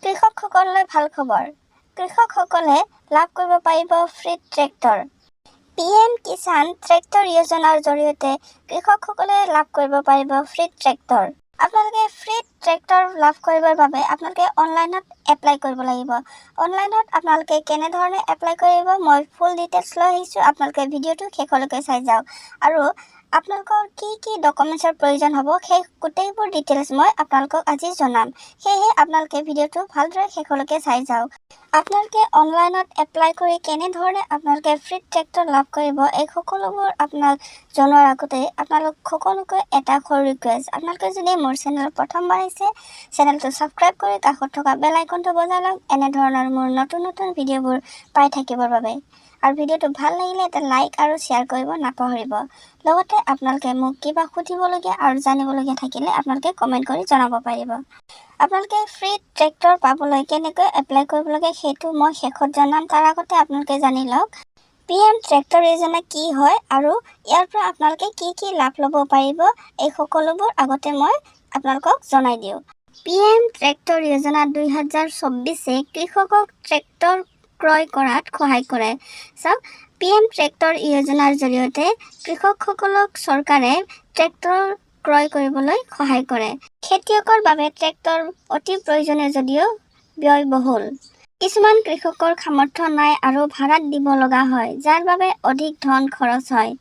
কৃষকসকললৈ ভাল খবৰ। কৃষকসকলে লাভ কৰিব পাৰিব free tractor. PM Kisan tractor যোজনাৰ জৰিয়তে কৃষকসকলে লাভ কৰিব পাৰিব ফ্ৰী ট্ৰেক্টৰ। আপোনালোকে ফ্ৰী ট্ৰেক্টৰ লাভ কৰিবৰ বাবে আপোনালোকে অনলাইনত এপ্লাই কৰিব লাগিব। অনলাইনত আপোনালোকে কেনেধৰণে এপ্লাই কৰিব মই ফুল ডিটেইলছ লৈ আহিছোঁ। আপোনালোকে ভিডিঅ'টো শেষলৈকে চাই যাওক আৰু আপোনালোকৰ কি ডকুমেণ্টছৰ প্ৰয়োজন হ'ব সেই গোটেইবোৰ ডিটেইলছ মই আপোনালোকক আজি জনাম। সেয়েহে আপোনালোকে ভিডিঅ'টো ভালদৰে শেষলৈকে চাই যাওক। আপোনালোকে অনলাইনত এপ্লাই কৰি কেনেধৰণে আপোনালোকে ফ্ৰী ট্ৰেক্টৰ লাভ কৰিব এই সকলোবোৰ আপোনাক জনোৱাৰ আগতে আপোনালোক সকলোকে এটা সৰু ৰিকুৱেষ্ট, আপোনালোকে যদি মোৰ চেনেল প্ৰথমবাৰ আহিছে চেনেলটো ছাবস্ক্ৰাইব কৰি কাষত থকা বেল আইকনটো বজাই লওক এনেধৰণৰ মোৰ নতুন ভিডিঅ'বোৰ পাই থাকিবৰ বাবে। আৰু ভিডিঅ'টো ভাল লাগিলে এটা লাইক আৰু শ্বেয়াৰ কৰিব নাপাহৰিব। লগতে আপোনালোকে মোক কিবা সুধিবলগীয়া আৰু জানিবলগীয়া থাকিলে আপোনালোকে কমেণ্ট কৰি জনাব পাৰিব। আপোনালোকে ফ্ৰী ট্ৰেক্টৰ পাবলৈ কেনেকৈ এপ্লাই কৰিব লাগে সেইটো মই শেষত জনাম। তাৰ আগতে আপোনালোকে জানি লওক PM ট্ৰেক্টৰ যোজনা কি হয় আৰু ইয়াৰ পৰা আপোনালোকে কি লাভ ল'ব পাৰিব এই সকলোবোৰ আগতে মই আপোনালোকক জনাই দিওঁ। PM ট্ৰেক্টৰ যোজনা 2024 কৃষকক ট্ৰেক্টৰ ক্ৰয় কৰাত সহায় কৰে। চাওক PM ট্ৰেক্টৰ যোজনাৰ জৰিয়তে কৃষকসকলক চৰকাৰে ট্ৰেক্টৰ ক্ৰয় কৰিবলৈ সহায় কৰে। খেতিয়কৰ বাবে ট্ৰেক্টৰ অতি প্ৰয়োজনীয় যদিও ব্যয়বহুল। কিছুমান কৃষকৰ সামৰ্থ্য নাই আৰু ভাড়াত দিব লগা হয়, যাৰ বাবে অধিক ধন খৰচ হয়।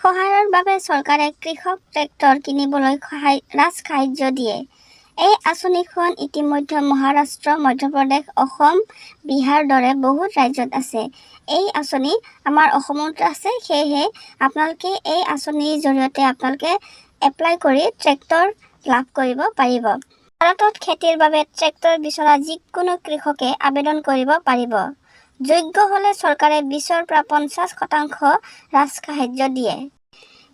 সহায়ৰ বাবে চৰকাৰে কৃষক ট্ৰেক্টৰ কিনিবলৈ ৰাজসাহায্য দিয়ে। এই আঁচনিখন ইতিমধ্যে মহাৰাষ্ট্ৰ, মধ্যপ্ৰদেশ, অসম, বিহাৰ দৰে বহুত ৰাজ্যত আছে। এই আঁচনি আমাৰ অসমতো আছে। সেয়েহে আপোনালোকে এই আঁচনিৰ জৰিয়তে আপোনালোকে এপ্লাই কৰি ট্ৰেক্টৰ লাভ কৰিব পাৰিব। ভাৰতত খেতিৰ বাবে ট্ৰেক্টৰ বিচৰা যিকোনো কৃষকে আবেদন কৰিব পাৰিব। যোগ্য হ'লে চৰকাৰে 20ৰ পৰা 50% ৰাজসাহায্য দিয়ে।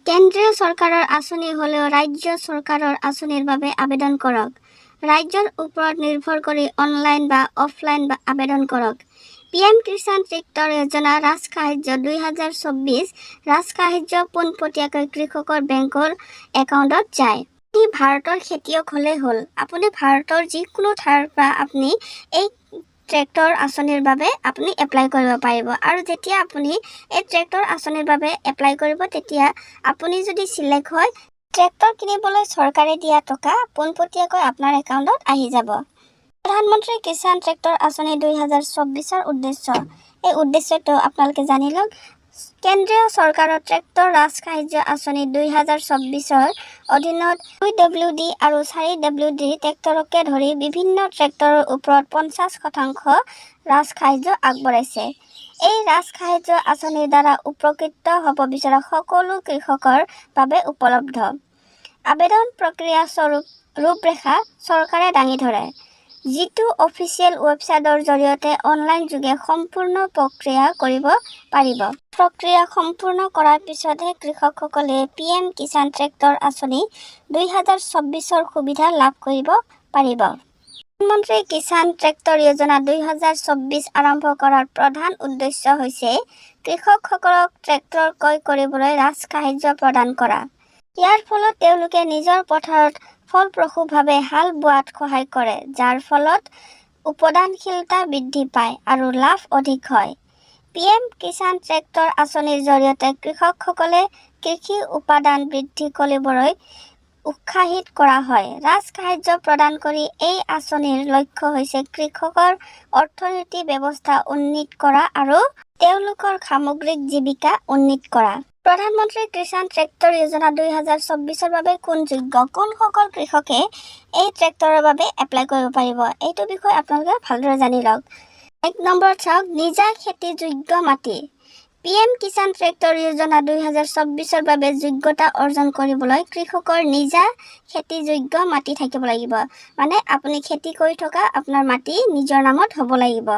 কেন্দ্ৰীয় চৰকাৰৰ আঁচনি হ'লেও ৰাজ্য চৰকাৰৰ আঁচনিৰ বাবে আবেদন কৰক। ৰাজ্যৰ ওপৰত নিৰ্ভৰ কৰি অনলাইন বা অফলাইন আবেদন কৰক। PM কিষাণ ট্ৰেক্টৰ যোজনা ৰাজসাহায্য 2024 ৰাজসাহায্য পোনপটীয়াকৈ কৃষকৰ বেংকৰ একাউণ্টত যায়। আপুনি ভাৰতৰ খেতিয়ক হ'লেই হ'ল। আপুনি ভাৰতৰ যিকোনো ঠাইৰ পৰা আপুনি এই ট্ৰেক্টৰ আঁচনিৰ বাবে আপুনি এপ্লাই কৰিব পাৰিব। আৰু যেতিয়া আপুনি এই ট্ৰেক্টৰ আঁচনিৰ বাবে এপ্লাই কৰিব তেতিয়া আপুনি যদি চিলেক্ট হয় ট্ৰেক্টৰ কিনিবলৈ চৰকাৰে দিয়া টকা পোনপটীয়াকৈ আপোনাৰ একাউণ্টত আহি যাব। প্ৰধানমন্ত্ৰী কিষাণ ট্ৰেক্টৰ আঁচনি 2024ৰ উদ্দেশ্য। এই উদ্দেশ্যটো আপোনালোকে জানি লওক। কেন্দ্ৰীয় চৰকাৰৰ ট্ৰেক্টৰ ৰাজসাহায্য আঁচনি 2024ৰ অধীনত 2WD আৰু 4WD ট্ৰেক্টৰকে ধৰি বিভিন্ন ট্ৰেক্টৰৰ ওপৰত 50% ৰাজসাহায্য আগবঢ়াইছে। এই ৰাজসাহায্য আঁচনিৰ দ্বাৰা উপকৃত হ'ব বিচৰা সকলো কৃষকৰ বাবে উপলব্ধ। আবেদন প্ৰক্ৰিয়া ৰূপৰেখা চৰকাৰে দাঙি ধৰে, যিটো অফিচিয়েল ৱেবছাইটৰ জৰিয়তে অনলাইন যোগে সম্পূৰ্ণ প্ৰক্ৰিয়া কৰিব পাৰিব। প্ৰক্ৰিয়া সম্পূৰ্ণ কৰাৰ পিছতহে কৃষকসকলে PM কিষাণ ট্ৰেক্টৰ আঁচনি 2024ৰ সুবিধা লাভ কৰিব পাৰিব। প্ৰধানমন্ত্ৰী কিষাণ ট্ৰেক্টৰ যোজনা 2024 আৰম্ভ কৰাৰ প্ৰধান উদ্দেশ্য হৈছে কৃষকসকলক ট্ৰেক্টৰ ক্ৰয় কৰিবলৈ ৰাজসাহায্য প্ৰদান কৰা। ইয়াৰ ফলত তেওঁলোকে নিজৰ পথাৰত ফলপ্ৰসূভাৱে হাল বোৱাত সহায় কৰে, যাৰ ফলত উৎপাদনশীলতা বৃদ্ধি পায় আৰু লাভ অধিক হয়। PM কিষাণ ট্ৰেক্টৰ আঁচনিৰ জৰিয়তে কৃষকসকলে কৃষি উৎপাদন বৃদ্ধি কৰিবলৈ উৎসাহিত কৰা হয়। ৰাজসাহায্য প্ৰদান কৰি এই আঁচনিৰ লক্ষ্য হৈছে কৃষকৰ অৰ্থনৈতিক ব্যৱস্থা উন্নীত কৰা আৰু তেওঁলোকৰ সামগ্ৰিক জীৱিকা উন্নীত কৰা। প্ৰধানমন্ত্ৰী কিষাণ ট্ৰেক্টৰ যোজনা 2024ৰ বাবে কোনসকল কৃষকে এই ট্ৰেক্টৰৰ বাবে এপ্লাই কৰিব পাৰিব এইটো বিষয়ে আপোনালোকে ভালদৰে জানি লওক। 1 নম্বৰত চাওক নিজা খেতিযোগ্য মাটি। PM কিষাণ ট্ৰেক্টৰ যোজনা 2024ৰ বাবে যোগ্যতা অৰ্জন কৰিবলৈ কৃষকৰ নিজা খেতিযোগ্য মাটি থাকিব লাগিব। মানে আপুনি খেতি কৰি থকা আপোনাৰ মাটি নিজৰ নামত হ'ব লাগিব।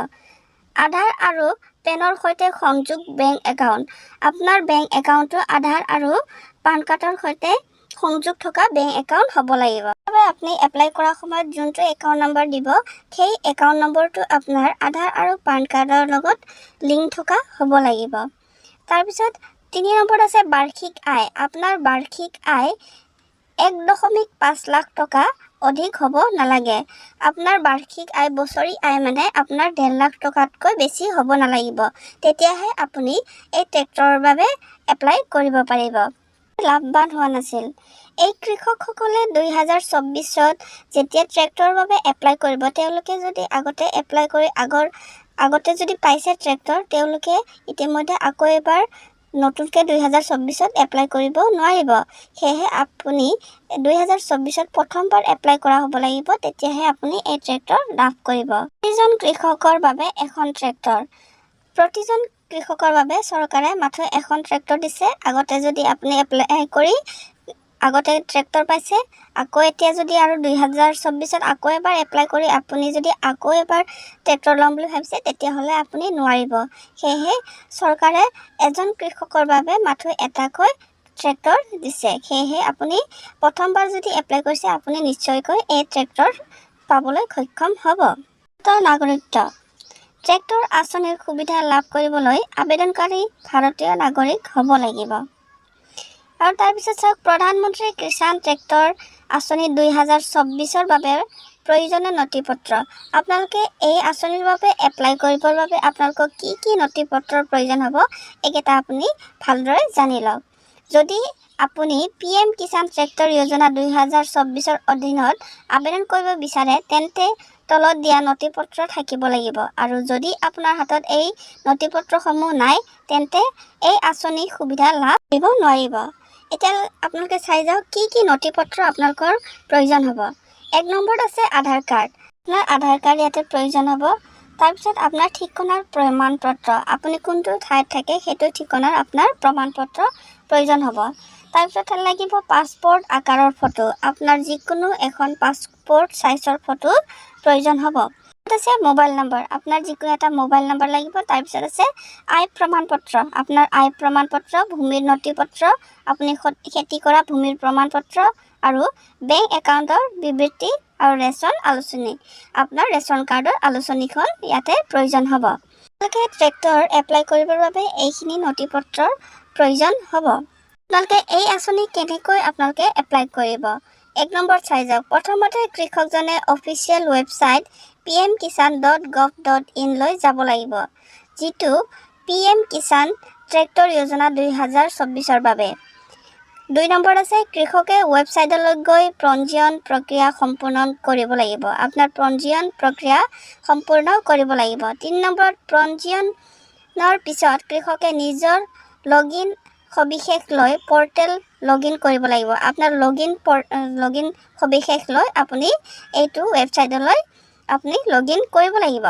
আধাৰ আৰু পেনৰ সৈতে সংযোগ বেংক একাউণ্ট। আপোনাৰ বেংক একাউণ্টটো আধাৰ আৰু পান কাৰ্ডৰ সৈতে সংযোগ থকা বেংক একাউণ্ট হ'ব লাগিব। আপুনি এপ্লাই কৰাৰ সময়ত যোনটো একাউণ্ট নম্বৰ দিব সেই একাউণ্ট নম্বৰটো আপোনাৰ আধাৰ আৰু পান কাৰ্ডৰ লগত লিংক থকা হ'ব লাগিব। তাৰপিছত 3 নম্বৰত আছে বাৰ্ষিক আয়। আপোনাৰ বাৰ্ষিক আয় 1.5 লাখ টকা অধিক হ'ব নালাগে। আপোনাৰ বাৰ্ষিক আয় বছৰি আয় মানে আপোনাৰ 1.5 লাখ টকাতকৈ বেছি হ'ব নালাগিব। তেতিয়াহে আপুনি এই ট্ৰেক্টৰৰ বাবে এপ্লাই কৰিব পাৰিব। লাভৱান হোৱা নাছিল। এই কৃষকসকলে 2024ত যেতিয়া ট্ৰেক্টৰৰ বাবে এপ্লাই কৰিব, তেওঁলোকে যদি আগতে যদি পাইছে ট্ৰেক্টৰ, তেওঁলোকে ইতিমধ্যে আকৌ এবাৰ নতুনকৈ 2024ত এপ্লাই কৰিব নোৱাৰিব। সেয়েহে আপুনি 2024ত প্ৰথমবাৰ এপ্লাই কৰা হ'ব লাগিব, তেতিয়াহে আপুনি এই ট্ৰেক্টৰ লাভ কৰিব। প্ৰতিজন কৃষকৰ বাবে এখন ট্ৰেক্টৰ। প্ৰতিজন কৃষকৰ বাবে চৰকাৰে মাত্ৰ এখন ট্ৰেক্টৰ দিছে। আগতে যদি আপুনি এপ্লাই কৰি আগতে ট্ৰেক্টৰ পাইছে, আকৌ এতিয়া যদি আৰু 2024ত আকৌ এবাৰ এপ্লাই কৰি আপুনি যদি আকৌ এবাৰ ট্ৰেক্টৰ ল'ম বুলি ভাবিছে, তেতিয়াহ'লে আপুনি নোৱাৰিব। সেয়েহে চৰকাৰে এজন কৃষকৰ বাবে মাত্ৰ এটাকৈ ট্ৰেক্টৰ দিছে। সেয়েহে আপুনি প্ৰথমবাৰ যদি এপ্লাই কৰিছে, আপুনি নিশ্চয়কৈ এই ট্ৰেক্টৰ পাবলৈ সক্ষম হ'ব। নাগৰিকত্ব। ট্ৰেক্টৰ আঁচনিৰ সুবিধা লাভ কৰিবলৈ আবেদনকাৰী ভাৰতীয় নাগৰিক হ'ব লাগিব। আৰু তাৰপিছত চাওক, প্ৰধানমন্ত্ৰী কিষাণ ট্ৰেক্টৰ আঁচনি 2024ৰ বাবে প্ৰয়োজনীয় নথিপত্ৰ। আপোনালোকে এই আঁচনিৰ বাবে এপ্লাই কৰিবৰ বাবে আপোনালোকক কি নথিপত্ৰৰ প্ৰয়োজন হ'ব, এইকেইটা আপুনি ভালদৰে জানি লওক। যদি আপুনি PM কিষাণ ট্ৰেক্টৰ যোজনা 2024ৰ অধীনত আবেদন কৰিব বিচাৰে, তেন্তে তলত দিয়া নথিপত্ৰ থাকিব লাগিব। আৰু যদি আপোনাৰ হাতত এই নথিপত্ৰসমূহ নাই, তেন্তে এই আঁচনিৰ সুবিধা লাভ কৰিব নোৱাৰিব। এতিয়া আপোনালোকে চাই যাওক কি নথিপত্ৰ আপোনালোকৰ প্ৰয়োজন হ'ব। 1 নম্বৰত আছে আধাৰ কাৰ্ড। আপোনাৰ আধাৰ কাৰ্ড ইয়াতে প্ৰয়োজন হ'ব। তাৰপিছত আপোনাৰ ঠিকনাৰ প্ৰমাণপত্ৰ। আপুনি কোনটো ঠাইত থাকে সেইটো ঠিকনাৰ আপোনাৰ প্ৰমাণপত্ৰ প্ৰয়োজন হ'ব। তাৰপিছত লাগিব পাছপোৰ্ট আকাৰৰ ফটো। আপোনাৰ যিকোনো এখন পাছপোৰ্ট চাইজৰ ফটো প্ৰয়োজন হ'ব। আছে মোবাইল নম্বৰ। আপোনাৰ যিকোনো এটা মোবাইল নম্বৰ লাগিব। তাৰপিছত আছে আয় প্ৰমাণপত্ৰ। আপোনাৰ আয় প্ৰমাণপত্ৰ, ভূমিৰ নথিপত্ৰ, আপুনি খেতি কৰা ভূমিৰ প্ৰমাণপত্ৰ আৰু বেংক একাউণ্টৰ বিবৃতি আৰু ৰেচন আলোচনী। আপোনাৰ ৰেচন কাৰ্ডৰ আলোচনীখন ইয়াতে প্ৰয়োজন হ'ব। আপোনালোকে ট্ৰেক্টৰ এপ্লাই কৰিবৰ বাবে এইখিনি নথিপত্ৰৰ প্ৰয়োজন হ'ব। আপোনালোকে এই আঁচনি কেনেকৈ আপোনালোকে এপ্লাই কৰিব? 1 নম্বৰ চাই যাওক। প্ৰথমতে কৃষকজনে অফিচিয়েল ৱেবছাইট pmkisan.gov.in লৈ যাব লাগিব, যিটো PM কিষাণ ট্ৰেক্টৰ যোজনা 2024ৰ বাবে। 2 নম্বৰ আছে কৃষকে ৱেবছাইটলৈ গৈ পঞ্জীয়ন প্ৰক্ৰিয়া সম্পূৰ্ণ কৰিব লাগিব। আপোনাৰ পঞ্জীয়ন প্ৰক্ৰিয়া সম্পূৰ্ণ কৰিব লাগিব। 3 নম্বৰত পঞ্জীয়নৰ পিছত কৃষকে নিজৰ লগইন সবিশেষ লৈ পৰ্টেল লগইন কৰিব লাগিব। আপোনাৰ লগইন সবিশেষ লৈ আপুনি এইটো ৱেবছাইটলৈ আপুনি লগইন কৰিব লাগিব।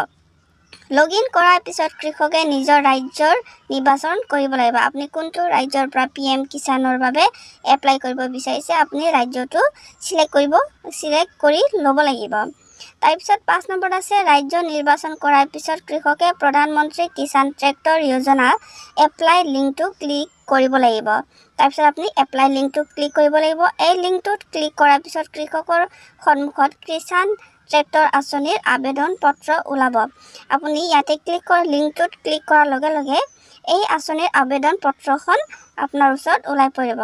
লগইন কৰাৰ পিছত কৃষকে নিজৰ ৰাজ্যৰ নিৰ্বাচন কৰিব লাগিব। আপুনি কোনটো ৰাজ্যৰ পৰা PM কিষাণৰ বাবে এপ্লাই কৰিব বিচাৰিছে, আপুনি ৰাজ্যটো চিলেক্ট কৰি ল'ব লাগিব। তাৰপিছত 5 নম্বৰত আছে ৰাজ্য নিৰ্বাচন কৰাৰ পিছত কৃষকে প্ৰধানমন্ত্ৰী কিষাণ ট্ৰেক্টৰ যোজনা এপ্লাই লিংকটো ক্লিক কৰিব লাগিব। তাৰপিছত আপুনি এপ্লাই লিংকটো ক্লিক কৰিব লাগিব। এই লিংকটোত ক্লিক কৰাৰ পিছত কৃষকৰ সন্মুখত কিষাণ ট্ৰেক্টৰ আঁচনিৰ আবেদন পত্ৰ ওলাব। আপুনি ইয়াতে লিংকটোত ক্লিক কৰাৰ লগে লগে এই আঁচনিৰ আবেদন পত্ৰখন আপোনাৰ ওচৰত ওলাই পৰিব।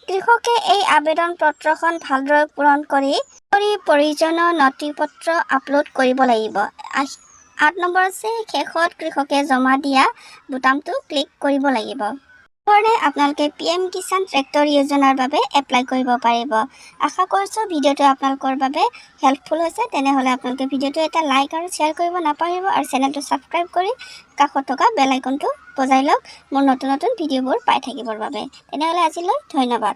কৃষকে এই আবেদন পত্ৰখন ভালদৰে পূৰণ কৰি প্ৰয়োজনীয় নথিপত্ৰ আপলোড কৰিব লাগিব। 8 নম্বৰ আছে শেষত কৃষকে জমা দিয়া বুটামটো ক্লিক কৰিব লাগিব। ধৰণে আপোনালোকে PM কিষাণ ট্ৰেক্টৰ যোজনাৰ বাবে এপ্লাই কৰিব পাৰিব। আশা কৰিছোঁ ভিডিঅ'টো আপোনালোকৰ বাবে হেল্পফুল হৈছে। তেনেহ'লে আপোনালোকে ভিডিঅ'টো এটা লাইক আৰু শ্বেয়াৰ কৰিব নাপাহৰিব আৰু চেনেলটো ছাবস্ক্ৰাইব কৰি কাষত থকা বেল আইকনটো বজাই লওক মোৰ নতুন ভিডিঅ'বোৰ পাই থাকিবৰ বাবে। তেনেহ'লে আজিলৈ ধন্যবাদ।